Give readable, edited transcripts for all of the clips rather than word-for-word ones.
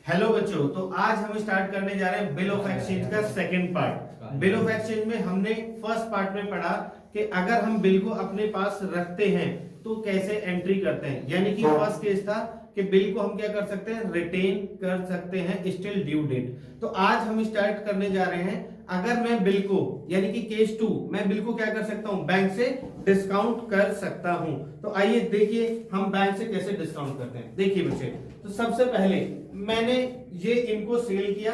Hello बच्चों, तो आज हम स्टार्ट करने जा रहे हैं बिल ऑफ एक्सचेंज का second part. Bill of exchange में हमने फर्स्ट पार्ट में पढ़ा कि अगर हम बिल को अपने पास रखते हैं तो कैसे एंट्री करते हैं। यानी कि फर्स्ट केस था कि बिल को हम क्या कर सकते हैं, रिटेन कर सकते हैं स्टिल ड्यू डेट। तो आज हम स्टार्ट करने जा रहे हैं, अगर मैं बिल को यानी कि केस 2 मैं बिल को क्या कर सकता हूं, बैंक से डिस्काउंट कर सकता हूं। तो आइए देखिए हम बैंक से कैसे डिस्काउंट करते हैं। देखिए बच्चे, तो सबसे पहले मैंने ये इनको सेल किया।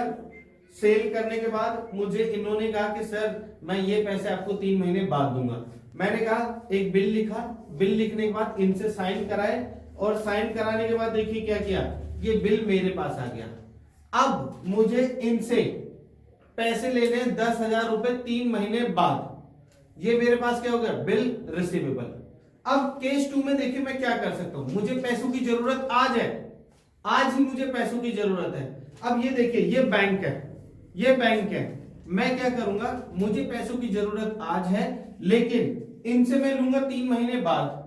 सेल करने के बाद मुझे इन्होंने कहा कि सर मैं ये पैसे आपको 3 महीने बाद दूंगा। मैंने कहा एक बिल लिखा। बिल लिखने के बाद इनसे साइन कराए और साइन कराने के बाद देखिए क्या किया, ये बिल मेरे पास आ गया। अब मुझे इनसे पैसे लेने हैं 10,000 रुपए 3 महीने बाद। ये मेरे पास क्या हो गया, बिल रिसीवेबल। अब केस 2 में देखिए मैं क्या कर सकता हूं, मुझे पैसों की जरूरत आज है, आज ही मुझे पैसों की जरूरत है। अब ये देखिए ये बैंक है, ये बैंक है। मैं क्या करूंगा, मुझे पैसों की जरूरत आज है लेकिन इनसे मैं लूंगा 3 महीने बाद।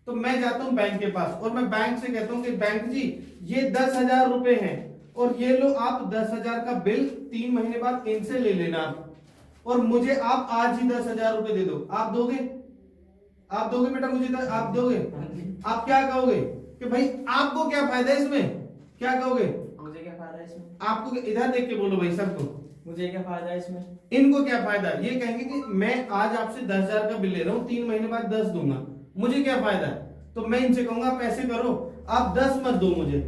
तो मैं जाता हूं बैंक के पास और मैं बैंक से कहता हूं कि बैंक जी ये 10,000 रुपए हैं और ये लो आप 10,000 का बिल 3 महीने बाद इनसे ले लेना और मुझे आप आज ही 10,000 रुपए दे दो। आप दोगे? आप दोगे बेटा मुझे? आप दोगे? आप क्या कहोगे कि भाई आपको क्या फायदा है इसमें? क्या कहोगे? मुझे क्या फायदा है इसमें? आपको इधर देख के बोलो भाई सबको। मुझे क्या फायदा है इसमें? इनको क्या फायदा? ये कहेंगे कि मैं आज आपसे 10,000 का बिल ले रहा हूं, 3 महीने बाद 10 दूंगा, मुझे क्या फायदा है? तो मैं इनसे कहूंगा आप ऐसे करो, आप 10 मत दो मुझे,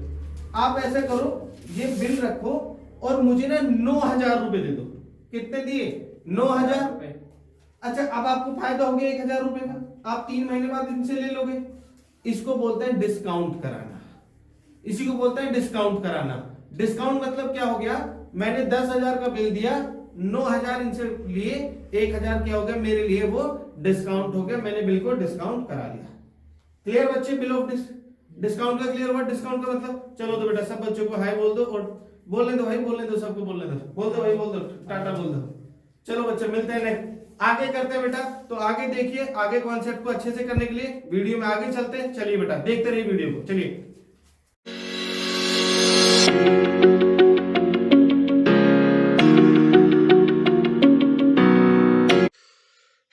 आप ऐसे करो ये बिल रखो और मुझे ना 9,000 रुपए दे दो। कितने दिए? 9,000। अच्छा अब आपको फायदा हो गया 1,000 रुपए का, आप 3 महीने बाद इनसे ले लोगे। इसको बोलते हैं डिस्काउंट कराना, इसी को बोलते हैं डिस्काउंट कराना। डिस्काउंट मतलब क्या हो गया, मैंने 10,000 का बिल दिया, 9,000 इनसे लिए, 1,000 क्या हो गया मेरे लिए, वो डिस्काउंट हो गया, मैंने बिल को डिस्काउंट करा दिया। क्लियर बच्चे? बिल ऑफ डिस्काउंट का क्लियर हुआ? डिस्काउंट का मतलब चलो तो बेटा सब बच्चों को हाई बोल दो और बोलने दो भाई, बोलने दो सबको, बोलने दो, बोल दो भाई, बोल दो, टाटा बोल दो। चलो बच्चे मिलते हैं नेक्स्ट, आगे करते हैं बेटा। तो आगे देखिए, आगे कॉन्सेप्ट को अच्छे से करने के लिए वीडियो में आगे चलते हैं। चलिए बेटा देखते रहिए वीडियो को, चलिए।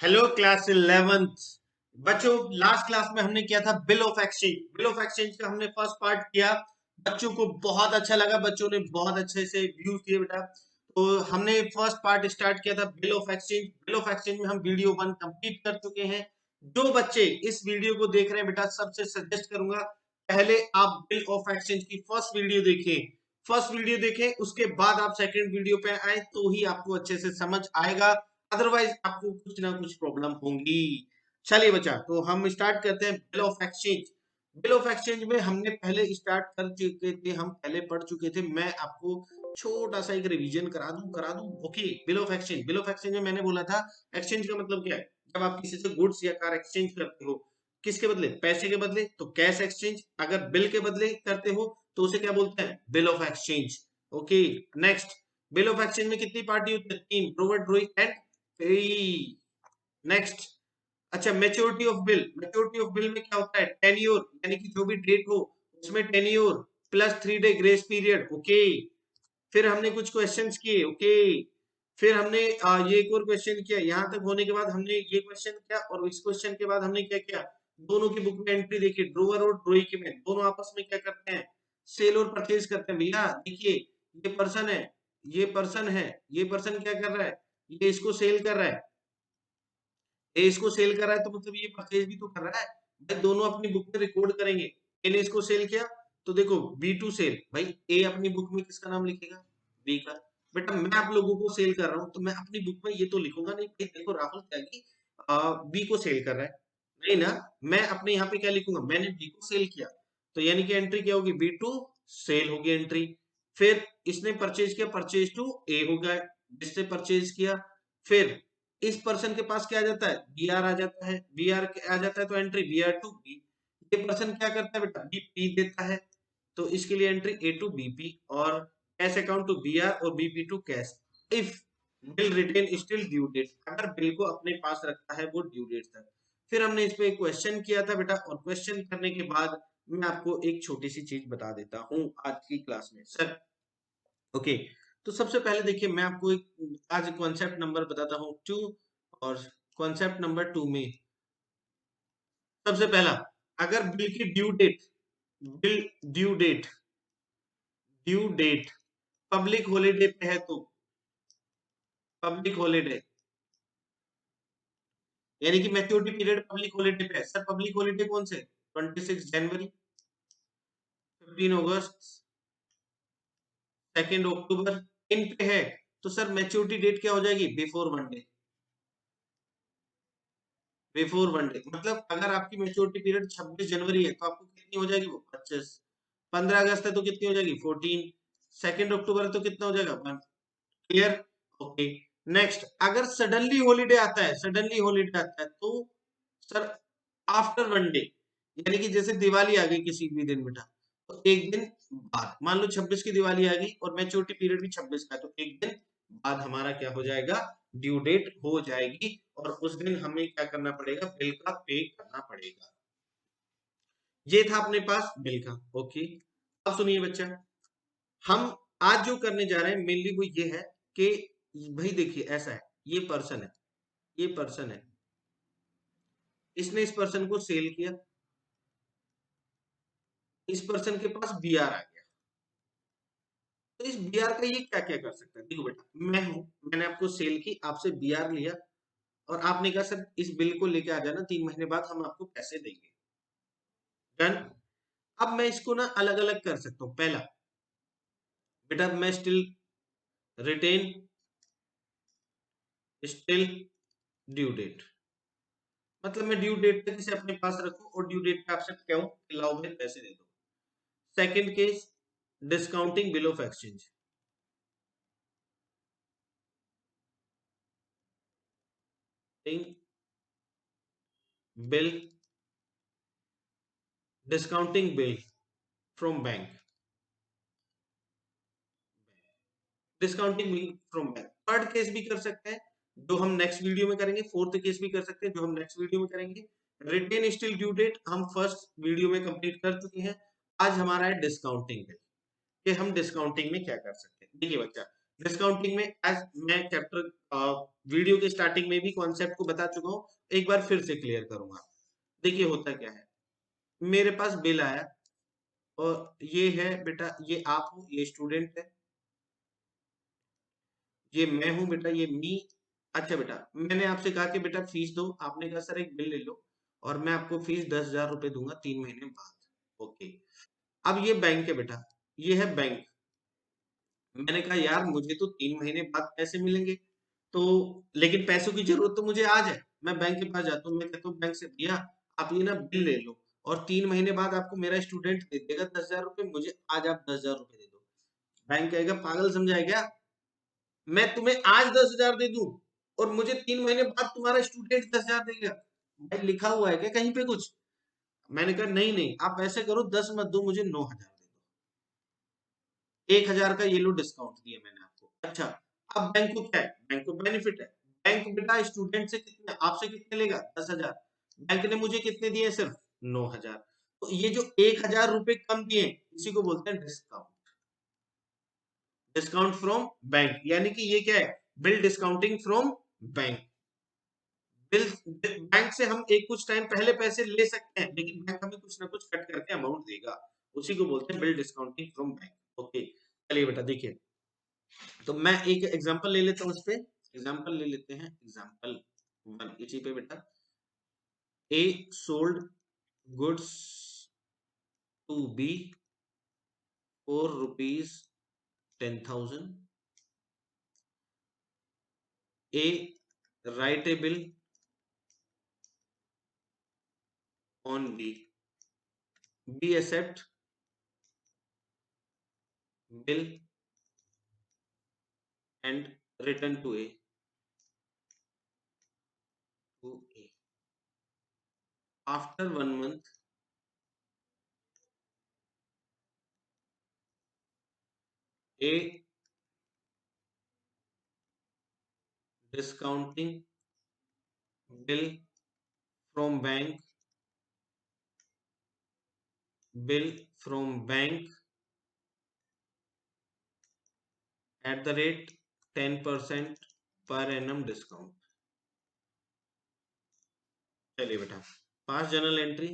हेलो क्लास 11th बच्चों, लास्ट क्लास में हमने किया था bill of exchange. Bill of exchange का हमने फर्स्ट पार्ट किया, बच्चों को बहुत अच्छा लगा, बच्चों ने बहुत अच्छे से व्यूज दिए बेटा। तो हमने फर्स्ट पार्ट स्टार्ट किया था bill of exchange. Bill of exchange में हम वीडियो 1 कंप्लीट कर चुके हैं। जो बच्चे इस वीडियो को देख रहे हैं बेटा, सबसे सजेस्ट करूंगा पहले आप बिल ऑफ एक्सचेंज की फर्स्ट वीडियो देखें। फर्स्ट वीडियो देखें, उसके बाद आप सेकंड वीडियो पे आए तो ही आपको अच्छे से समझ आएगा, अदरवाइज आपको कुछ ना कुछ प्रॉब्लम होंगी। चलिए बच्चा, तो हम स्टार्ट करते हैं bill of exchange. Bill of exchange में हमने पहले स्टार्ट कर चुके थे, हम पहले पढ़ चुके थे। मैं आपको छोटा सा एक रिवीजन करा दूं। Okay, bill of exchange. Bill of exchange में मैंने बोला था एक्सचेंज का मतलब क्या है, जब आप किसी से गुड्स या कार एक्सचेंज करते हो, किसके बदले? पैसे के बदले, तो कैश एक्सचेंज। अगर बिल के बदले करते हो तो उसे क्या बोलते हैं? Bill of exchange. Okay, next, bill of exchange में कितनी पार्टी होती है? 3, प्रोवाइड, ड्रॉइंग एंड नेक्स्ट। अच्छा, maturity of bill. Maturity of bill में क्या होता है? टेन्योर, यानी कि जो भी डेट हो उसमें tenure plus 3 day grace period. Okay, फिर हमने कुछ क्वेश्चंस किए। ओके, फिर हमने ये एक और क्वेश्चन किया। यहां तक होने के बाद हमने ये क्वेश्चन किया और इस क्वेश्चन के बाद हमने क्या किया, दोनों की बुक में एंट्री देखी, ड्रोवर और ड्रोई की में दोनों आपस में क्या करते हैं? सेल और परचेज करते हैं। भैया देखिए, ये पर्सन है, ये पर्सन है, ये पर्सन क्या कर रहा है, ये इसको सेल कर रहा है, ए इसको सेल कर रहा है, तो मतलब ये परचेज भी तो कर रहा है भाई। दोनों अपनी बुक में रिकॉर्ड करेंगे। ए ने इसको सेल किया तो देखो B2 सेल, भाई ए अपनी बुक में किसका नाम लिखेगा? बी का। बेटा मैं आप लोगों को सेल कर रहा हूं तो मैं अपनी बुक में ये तो लिखूंगा नहीं भाई देखो राहुल त्यागी बी को सेल कर रहा है, नहीं ना। मैं अपने यहाँ पे क्या लिखूंगा, मैंने बी को सेल किया, तो यानी कि एंट्री क्या होगी? B2 सेल होगी एंट्री। फिर इसने परचेज किया, परचेज टू ए होगा, जिससे परचेज किया। फिर इस पर्सन के पास क्या आ जाता है? बी आर आ जाता है, बी आर आ जाता है तो entry B R to B. ये पर्सन क्या करता है बेटा? बी पी देता है, तो इसके लिए एंट्री ए टू बीपी और cash account to B R और BP to cash. If bill retained till due date, अगर बिल को अपने पास रखता है वो ड्यू डेट तक। फिर हमने इस पे एक क्वेश्चन किया था बेटा, और क्वेश्चन करने के बाद मैं आपको एक छोटी सी चीज बता देता हूं आज की क्लास में। सर ओके, तो सबसे पहले देखिए मैं आपको एक आज कॉन्सेप्ट नंबर बताता हूँ 2। और कॉन्सेप्ट नंबर 2 में सबसे पहला, अगर बिल की ड्यू डेट पब्लिक हॉलीडे पे है तो पब्लिक हॉलीडे यानी कि मैच्योरिटी पीरियड पब्लिक हॉलीडे पे है। सर पब्लिक हॉलीडे कौन से? 26 जनवरी, 15 अगस्त, 2 अक्टूबर, इन पे है। तो सर मैच्योरिटी डेट क्या हो जाएगी? बिफोर 1 डे मतलब अगर आपकी मैच्योरिटी पीरियड 26 जनवरी है तो आपको कितनी हो जाएगी? वो 25। 15 अगस्त है तो कितनी हो जाएगी? 14। 2 अक्टूबर है तो कितना हो जाएगा? 1। क्लियर? ओके। नेक्स्ट, अगर सडनली हॉलीडे आता है तो सर आफ्टर 1 डे, यानी कि जैसे दिवाली आ गई किसी भी दिन बेटा, तो एक दिन बाद, मान लो 26 की दिवाली आ गई और मैच्योरिटी पीरियड भी 26 का है, तो एक दिन बाद हमारा क्या हो जाएगा? ड्यू डेट हो जाएगी और उस दिन हमें क्या करना पड़ेगा? बिल का पे करना पड़ेगा। ये था अपने पास बिल का। ओके, अब सुनिए बच्चा, हम आज जो करने जा रहे हैं मेनली वो ये है कि भाई देखिए ऐसा है, ये पर्सन है, इसने इस पर्सन को सेल किया, इस पर्सन के पास बीआर आ गया। तो इस बीआर का ये क्या क्या कर सकता है? देखो बेटा, मैं हूं, मैंने आपको सेल की, आपसे बीआर लिया और आपने कहा सर इस बिल को लेके आ जाना, 3 महीने बाद हम आपको पैसे देंगे। डन। अब मैं इसको ना अलग अलग कर सकता हूं। पहला बेटा, मैं रिटेन स्टिल ड्यू डेट, मतलब मैं ड्यू डेट तक इसे अपने पास रखूं और ड्यू डेट पे आपसे कहूं कि लाओ भाई पैसे दे दो। Second case, discounting bill of exchange. Bill discounting bill from bank, discounting bill from bank. Third case भी कर सकते हैं जो हम नेक्स्ट वीडियो में करेंगे। फोर्थ केस भी कर सकते हैं जो हम नेक्स्ट वीडियो में करेंगे। रिटेन स्टिल ड्यू डेट हम फर्स्ट वीडियो में कंप्लीट कर चुके हैं। आज हमारा है डिस्काउंटिंग बिल, कि हम डिस्काउंटिंग में क्या कर सकते हैं। देखिए बच्चा, डिस्काउंटिंग में आज मैं चैप्टर वीडियो के स्टार्टिंग में भी कॉन्सेप्ट को बता चुका हूँ, एक बार फिर से क्लियर करूंगा। देखिए होता क्या है, मेरे पास बिल आया और ये है बेटा, ये आप हो, ये स्टूडेंट है, ये मैं हूं बेटा, ये मी। अच्छा बेटा, मैंने आपसे कहा कि बेटा फीस दो, आपने कहा सर एक बिल ले लो और मैं आपको फीस 10,000 रुपए दूंगा 3 महीने बाद। ओके, अब ये बैंक है बेटा, ये है बैंक। मैंने कहा यार मुझे तो 3 महीने बाद पैसे मिलेंगे, तो लेकिन पैसों की जरूरत तो मुझे आज है। मैं बैंक के पास जाता हूँ, मैं कहता हूँ बैंक से भैया आप ये ना बिल ले लो और 3 महीने बाद आपको मेरा स्टूडेंट दे देगा 10,000 रुपए, मुझे आज आप 10,000 रुपए दे दो। बैंक कहेगा पागल समझाए क्या, मैं तुम्हें आज 10,000 दे दूं और मुझे 3 महीने बाद तुम्हारा स्टूडेंट 10,000 देगा? भाई लिखा हुआ है क्या कहीं पे कुछ? मैंने कहा नहीं नहीं, आप ऐसे करो 10 मत दो, मुझे 9,000 दे दो। 1,000 का ये लो डिस्काउंट दिया मैंने आपको। अच्छा, अब बैंक को क्या है? बैंक को बेनिफिट है। बैंक बेटा स्टूडेंट से कितने, आपसे कितने लेगा? 10,000। बैंक ने मुझे कितने दिए? सिर्फ 9,000। तो ये जो 1,000 रुपए कम दिए, इसी को बोलते हैं डिस्काउंट। डिस्काउंट फ्रॉम बैंक, यानी कि ये क्या है? Bill discounting from bank. Bill bank से हम एक कुछ टाइम पहले पैसे ले सकते हैं, लेकिन बैंक हमें कुछ ना कुछ कट करके अमाउंट देगा, उसी को बोलते हैं bill discounting from bank. Okay, चलिए बेटा देखिए, तो मैं एक एग्जांपल ले लेता हूँ इस पे। एग्जांपल ले लेते हैं, एग्जांपल 1 इसी पे बेटा। A sold goods to B for rupees 10,000। A write a bill on B, B accept bill and return to A, after 1 month a discounting bill from bank, bill from bank 10% per annum discount. चलिए बेटा, pass journal entry.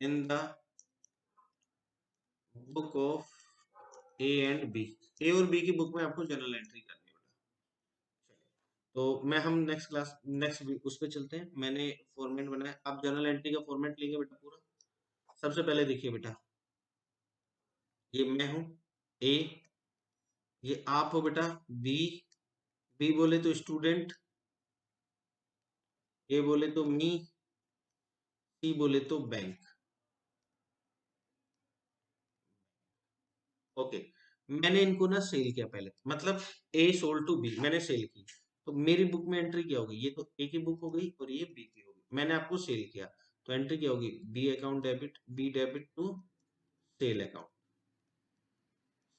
In the book of A and B, A और B की book में आपको journal entry करनी है बेटा। तो हम नेक्स्ट उस पे चलते हैं। मैंने फॉर्मेट बनाया, आप जर्नल एंट्री का फॉर्मेट लेंगे बेटा पूरा। सबसे पहले देखिए बेटा, ये मैं हूं ए, ये आप हो बेटा बी, बी बोले तो स्टूडेंट, ए बोले तो मी, सी बोले तो बैंक। ओके, मैंने इनको ना सेल किया पहले, मतलब ए सोल्ड टू बी, मैंने सेल की, तो मेरी बुक में एंट्री क्या होगी, ये तो ए की बुक हो गई और ये बी की होगी, मैंने आपको सेल किया, तो एंट्री क्या होगी, B account debit, B debit to sale account,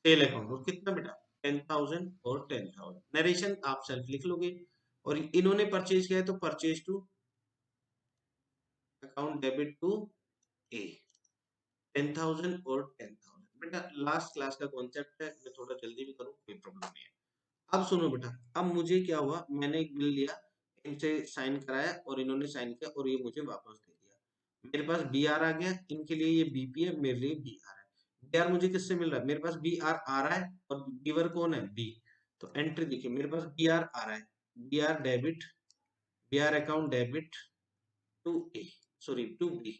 sale account. और कितना बेटा 10,000 और 10,000। नरेशन आप सेल्फ लिख लोगे, और इन्होंने परचेज किया है तो purchase to account debit to A, 10,000 और 10,000। बेटा लास्ट क्लास का कॉन्सेप्ट है, मैं थोड़ा जल्दी भी करूँ कोई प्रॉब्लम नहीं है। अब सुनो बेटा, अब मुझे क्या हुआ, मैंने एक बिल लिया, इनसे साइन कराया और इन्होंने साइन किया और ये मुझे वापस दे दिया, मेरे पास बी आर आ गया, इनके लिए ये बीपी है, मेरे लिए बी आर है। बी आर मुझे किससे मिल रहा है, मेरे पास बी आर आ रहा है और गिवर कौन है, बी। तो एंट्री देखिए, मेरे पास बी आर आ रहा है, B R debit, B R account debit to A, sorry to B,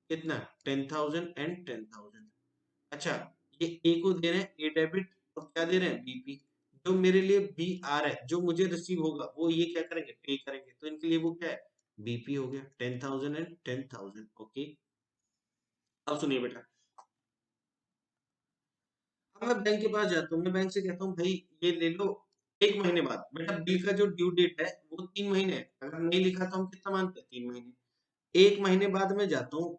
कितना 10,000 एंड 10,000। अच्छा, ये ए को दे रहे हैं ए डेबिट, और क्या दे रहे हैं बीपी। जो मेरे लिए बी आर है, जो मुझे रिसीव होगा, वो ये क्या करेंगे, पे करेंगे, तो इनके लिए वो क्या है, बीपी हो गया, 10,000 एंड 10,000। ओके, अब सुनिए बेटा, अब मैं बैंक के पास जाता हूँ, मैं बैंक से कहता हूँ भाई ये ले लो, एक महीने बाद। बेटा बिल का जो ड्यू डेट है वो 3 महीने है, अगर नहीं लिखा तो हम कितना मानते हैं, 3 महीने। एक महीने बाद में जाता हूँ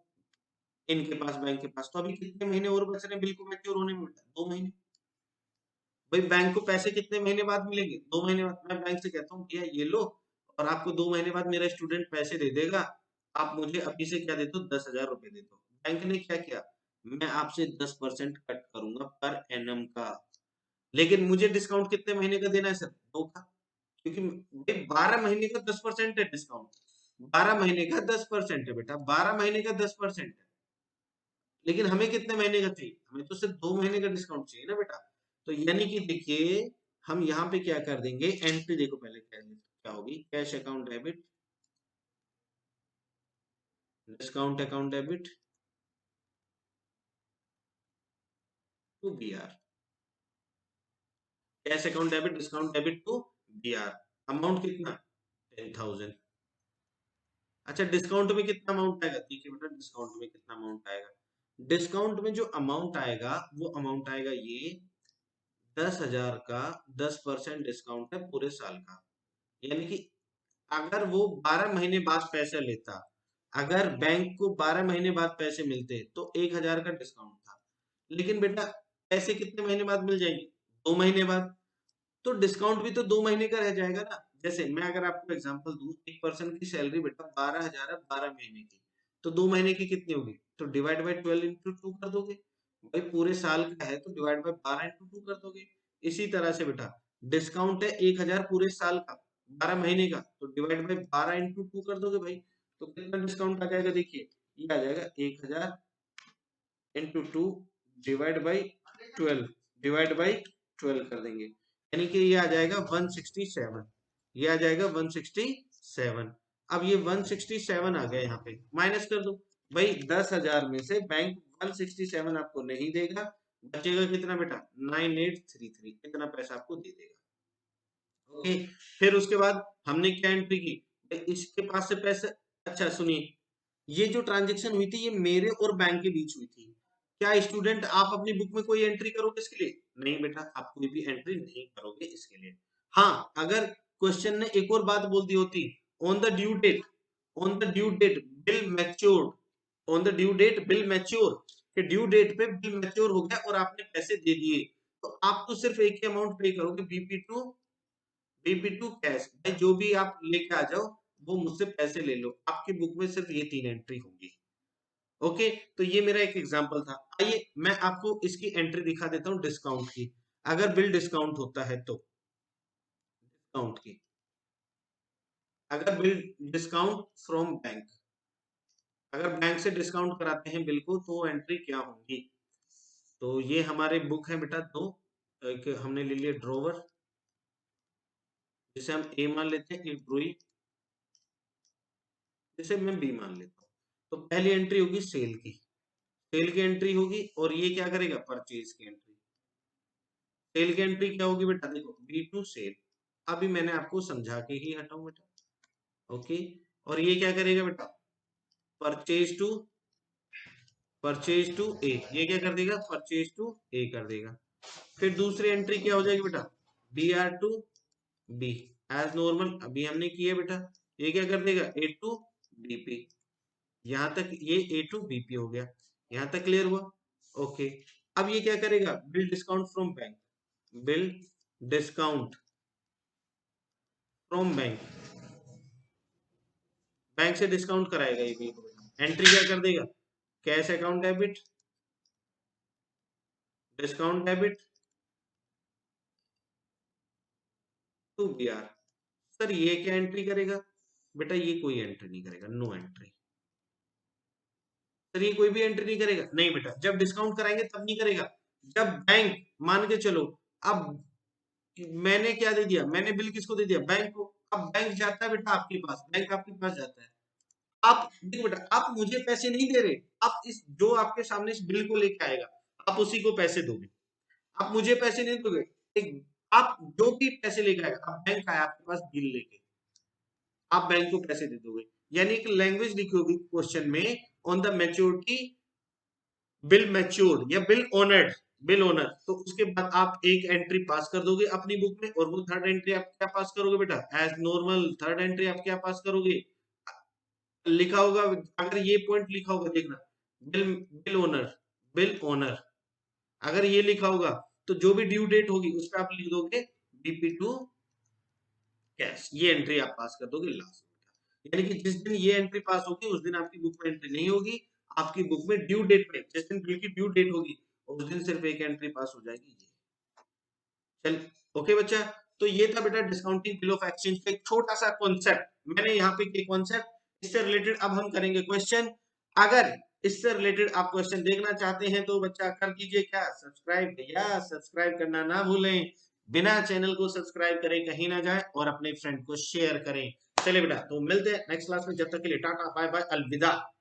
इनके पास, बैंक के पास, तो अभी कितने महीने और बच रहे हैं बिल को मैच्योर होने में, बेटा 2 महीने। भाई बैंक को पैसे कितने महीने बाद मिलेंगे, 2 महीने बाद। मैं बैंक से कहता हूँ भैया ये लो, और आपको 2 महीने बाद मेरा स्टूडेंट पैसे दे देगा, आप मुझे अभी से क्या दे दो, 10,000 रुपए दे दो। बैंक ने क्या किया, मैं आपसे 10% कट करूंगा पर एनम का, लेकिन मुझे डिस्काउंट कितने महीने का देना है सर, 2 का, क्योंकि भाई 12 महीने का 10% है डिस्काउंट, 12 महीने का 10% है बेटा, 12 महीने का 10% है, लेकिन हमें कितने महीने का चाहिए, हमें तो सिर्फ 2 महीने का डिस्काउंट चाहिए ना बेटा। तो यानी कि देखिए, हम यहाँ पे क्या कर देंगे, एंट्री देखो पहले क्या होगी, cash account debit, discount account debit to B R, cash account debit, discount debit to B R, amount कितना 10,000। अच्छा, डिस्काउंट में कितना अमाउंट आएगा, देखिए बेटा डिस्काउंट में कितना अमाउंट आएगा, डिस्काउंट में जो अमाउंट आएगा वो अमाउंट आएगा ये 10,000 का 10% डिस्काउंट है पूरे साल का। यानी कि अगर वो 12 महीने बाद पैसे लेता, अगर बैंक को 12 महीने बाद पैसे मिलते तो 1,000 का डिस्काउंट था, लेकिन बेटा पैसे कितने महीने बाद मिल जाएंगे, 2 महीने बाद, तो डिस्काउंट भी तो 2 महीने का रह जाएगा ना। जैसे मैं अगर आपको एग्जांपल दूं, एक पर्सन की सैलरी बेटा 12,000 है 12 महीने की, तो 2 महीने की कितनी होगी, तो डिवाइड बाई 12 इंटू 2 कर दोगे, भाई पूरे साल का है तो डिवाइड बाई 12 इंटू 2 कर दोगे। इसी तरह से बेटा डिस्काउंट है 1,000 पूरे साल का, 12 महीने का, तो डिवाइड बाई 12 इंटू 2 कर दोगे भाई, तो कितना डिस्काउंट आ जाएगा, देखिए ये आ जाएगा 1,000 into 2 divide by 12, divide by 12 कर देंगे, यानी कि ये आ जाएगा 167, ये आ जाएगा 167। अब ये 167 आ गया, यहाँ पे माइनस कर दो, भाई 10,000 में से बैंक 167 आपको नहीं देगा, बचेगा कितना बेटा 9833, इतना पैसा आपको दे देगा। ओके, फिर उसके बाद हमने क्या एंट्री की, भाई इसके पास से पैसे। अच्छा सुनिए, ये जो ट्रांजेक्शन हुई थी ये मेरे और बैंक के बीच हुई थी, क्या स्टूडेंट आप अपनी बुक में कोई एंट्री करोगे इसके लिए, नहीं बेटा आप कोई भी एंट्री नहीं करोगे इसके लिए। हाँ, अगर क्वेश्चन ने एक और बात बोल दी होती, on the due date, on the due date bill matured, on the due date bill mature, कि ड्यू डेट पे बिल मैच्योर हो गया और आपने पैसे दे दिए, तो आप तो सिर्फ एक ही अमाउंट पे करोगे, बीपी टू कैश, भाई जो भी आप लेके आ जाओ वो मुझसे पैसे ले लो, आपकी बुक में सिर्फ ये 3 एंट्री होंगी। ओके, तो ये मेरा एक एग्जांपल था। आइए मैं आपको इसकी एंट्री दिखा देता हूँ डिस्काउंट की। अगर बिल डिस्काउंट होता है तो डिस्काउंट की, अगर बिल डिस्काउंट फ्रॉम बैंक, अगर बैंक से डिस्काउंट कराते हैं बिल को तो एंट्री क्या होगी। तो ये हमारे बुक है बेटा दो, एक हमने ले लिया ड्रोवर जिसे हम ए मान लेते हैं, एक ड्रोई जिसे मैं बी मान लेता हूँ। तो पहली एंट्री होगी सेल की, सेल की एंट्री होगी, और ये क्या करेगा, परचेज की एंट्री। सेल की एंट्री क्या होगी बेटा, देखो बी टू सेल, अभी मैंने आपको समझा के ही हटाऊं बेटा। ओके, और ये क्या करेगा बेटा, परचेज टू ए, ये क्या कर देगा, परचेज टू ए कर देगा। फिर दूसरी एंट्री क्या हो जाएगी बेटा, B R to B, as normal अभी हमने किया बेटा। ये क्या कर देगा, ए टू बीपी, यहां तक ये ए टू बीपी हो गया, यहां तक क्लियर हुआ। ओके, अब ये क्या करेगा, bill discount from bank, bill discount from bank, bank से डिस्काउंट कराएगा ये बिल को। एंट्री क्या कर देगा, cash account debit, discount debit to B R. Sir ये क्या एंट्री करेगा बेटा, ये कोई एंट्री नहीं करेगा, नो एंट्री। सर ये कोई भी एंट्री नहीं करेगा, नहीं बेटा, जब डिस्काउंट कराएंगे तब नहीं करेगा, जब बैंक, मान के चलो अब मैंने क्या दे दिया, मैंने बिल किसको दे दिया, बैंक को। अब बैंक जाता है बेटा आपके पास, बैंक आपके पास जाता है, आप देखो बेटा, आप मुझे पैसे नहीं दे रहे, आप इस जो आपके सामने इस बिल को लेके आएगा आप उसी को पैसे दोगे, आप मुझे पैसे नहीं दोगे। एक, आप जो भी पैसे लेके आएगा, आप बैंक आया आपके पास बिल लेके, आप बैंक को पैसे दे दोगे। यानी एक लैंग्वेज लिखी होगी क्वेश्चन में, on the maturity bill matured या बिल ऑनर्ड, बिल ऑनर, तो उसके बाद आप एक एंट्री पास कर दोगे अपनी बुक में, और वो थर्ड एंट्री आप क्या पास करोगे बेटा, एज नॉर्मल थर्ड एंट्री आप क्या पास करोगे, लिखा होगा, अगर ये पॉइंट लिखा होगा देखना, bill bill owner, bill owner, अगर ये लिखा होगा तो जो भी ड्यू डेट होगी उस पर आप लिख दोगे बीपी टू कैश, ये एंट्री आप पास कर दोगे लास्ट में। यानी कि जिस दिन ये एंट्री पास होगी उस दिन आपकी बुक में एंट्री नहीं होगी, आपकी बुक में ड्यू डेट पे, जिस दिन बिल की ड्यू डेट होगी उस दिन सिर्फ एक एंट्री पास हो जाएगी ये। चल, ओके बच्चा, तो ये था बेटा डिस्काउंटिंग बिल ऑफ एक्सचेंज का एक छोटा सा कॉन्सेप्ट, मैंने यहाँ पे किया कॉन्सेप्ट। इससे रिलेटेड अब हम करेंगे क्वेश्चन। अगर इससे रिलेटेड आप क्वेश्चन देखना चाहते हैं तो बच्चा कर दीजिए क्या, सब्सक्राइब, भैया सब्सक्राइब करना ना भूलें, बिना चैनल को सब्सक्राइब करे कहीं ना जाए, और अपने फ्रेंड को शेयर करें। चलिए बेटा, तो मिलते हैं नेक्स्ट क्लास में, जब तक के लिए टाटा बाय बाय अलविदा।